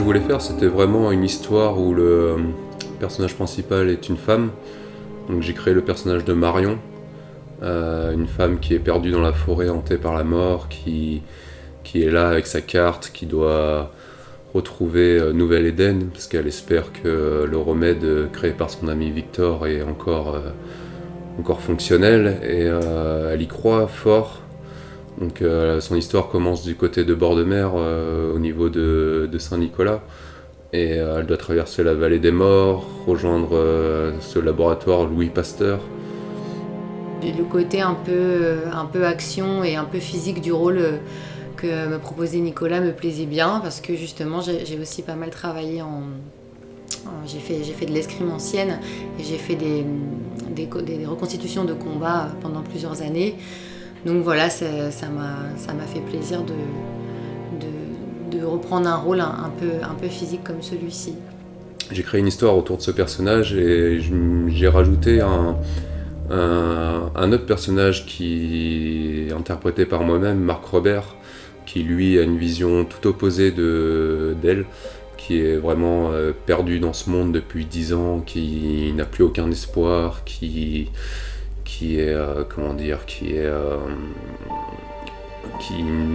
je voulais faire, c'était vraiment une histoire où le personnage principal est une femme. Donc j'ai créé le personnage de Marion, une femme qui est perdue dans la forêt hantée par la mort, qui est là avec sa carte, qui doit retrouver Nouvelle-Éden, parce qu'elle espère que le remède créé par son ami Victor est encore fonctionnel, et elle y croit fort. Donc son histoire commence du côté de bord de mer, au niveau de Saint-Nicolas, et elle doit traverser la vallée des morts, rejoindre ce laboratoire Louis Pasteur. Et le côté un peu action et un peu physique du rôle que me proposait Nicolas me plaisait bien, parce que justement j'ai aussi pas mal travaillé j'ai fait de l'escrime ancienne et j'ai fait des reconstitutions de combats pendant plusieurs années. Donc voilà, ça m'a fait plaisir de reprendre un rôle un peu physique comme celui-ci. J'ai créé une histoire autour de ce personnage et j'ai rajouté un autre personnage qui est interprété par moi-même, Marc Robert, qui lui a une vision tout opposée d'elle, qui est vraiment perdu dans ce monde depuis 10 ans, qui n'a plus aucun espoir, qui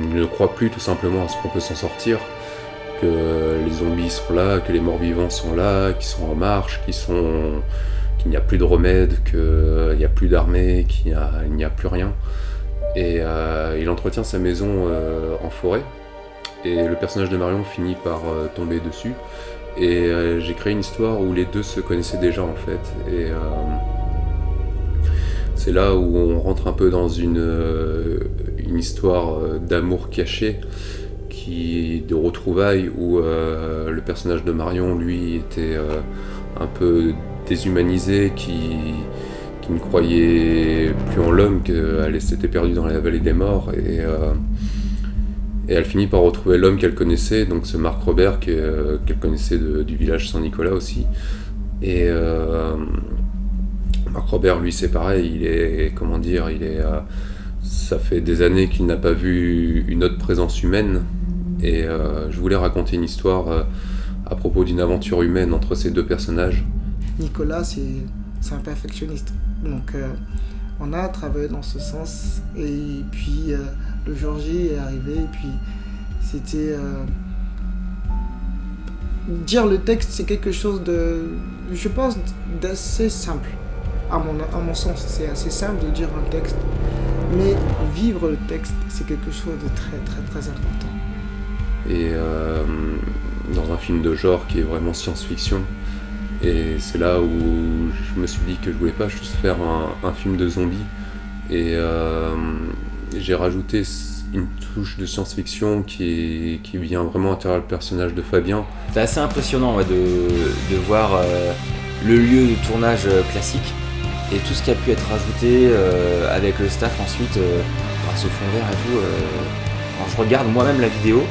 ne croit plus tout simplement à ce qu'on peut s'en sortir, que les zombies sont là, que les morts-vivants sont là, qu'ils sont en marche, qu'il n'y a plus de remède, qu'il n'y a plus d'armée, qu'il n'y a plus rien. Et il entretient sa maison en forêt, et le personnage de Marion finit par tomber dessus. Et j'ai créé une histoire où les deux se connaissaient déjà en fait. Et c'est là où on rentre un peu dans une histoire d'amour caché, de retrouvailles, où le personnage de Marion, lui, était un peu déshumanisé, qui ne croyait plus en l'homme, qu'elle s'était perdue dans la vallée des morts, et elle finit par retrouver l'homme qu'elle connaissait, donc ce Marc Robert qu'elle connaissait du village Saint-Nicolas aussi. Et Marc Robert, lui, c'est pareil, ça fait des années qu'il n'a pas vu une autre présence humaine, et je voulais raconter une histoire à propos d'une aventure humaine entre ces deux personnages. Nicolas, c'est un perfectionniste, donc on a travaillé dans ce sens, et puis le jour J est arrivé, et puis c'était... dire le texte, c'est quelque chose je pense, d'assez simple. À mon sens, c'est assez simple de dire un texte, mais vivre le texte, c'est quelque chose de très très très important. Et dans un film de genre qui est vraiment science-fiction, et c'est là où je me suis dit que je voulais pas juste faire un film de zombies, et j'ai rajouté une touche de science-fiction qui vient vraiment à travers le personnage de Fabien. C'est assez impressionnant de voir le lieu de tournage classique et tout ce qui a pu être rajouté avec le staff ensuite, par ce fond vert et tout. Quand je regarde moi-même la vidéo,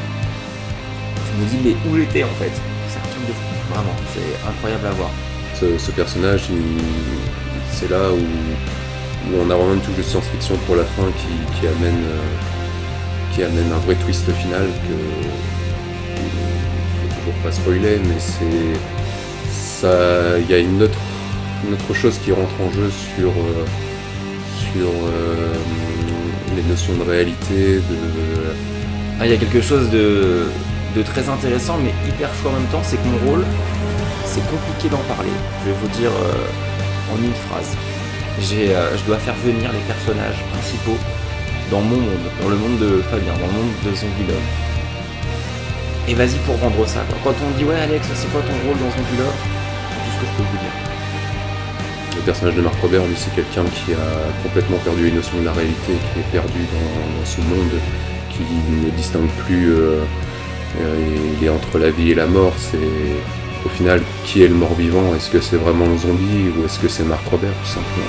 je me dis mais où j'étais en fait? C'est un truc de fou, vraiment, c'est incroyable à voir. Ce personnage, c'est là où on a vraiment une touche de science-fiction pour la fin qui amène un vrai twist final que faut toujours pas spoiler, mais il y a une autre chose qui rentre en jeu sur les notions de réalité. Il y a quelque chose de très intéressant mais hyper chaud en même temps, c'est que mon rôle, c'est compliqué d'en parler. Je vais vous dire en une phrase. Je dois faire venir les personnages principaux dans mon monde, dans le monde de Fabien, dans le monde de Zombie-Love. Et vas-y pour vendre ça, quoi. Quand on me dit ouais Alex, c'est quoi ton rôle dans Zombie-Love, c'est tout ce que je peux vous dire. Le personnage de Marc Robert, lui, c'est quelqu'un qui a complètement perdu les notions de la réalité, qui est perdu dans ce monde, qui ne distingue plus, il est entre la vie et la mort. C'est au final qui est le mort-vivant, est-ce que c'est vraiment le zombie ou est-ce que c'est Marc Robert tout simplement?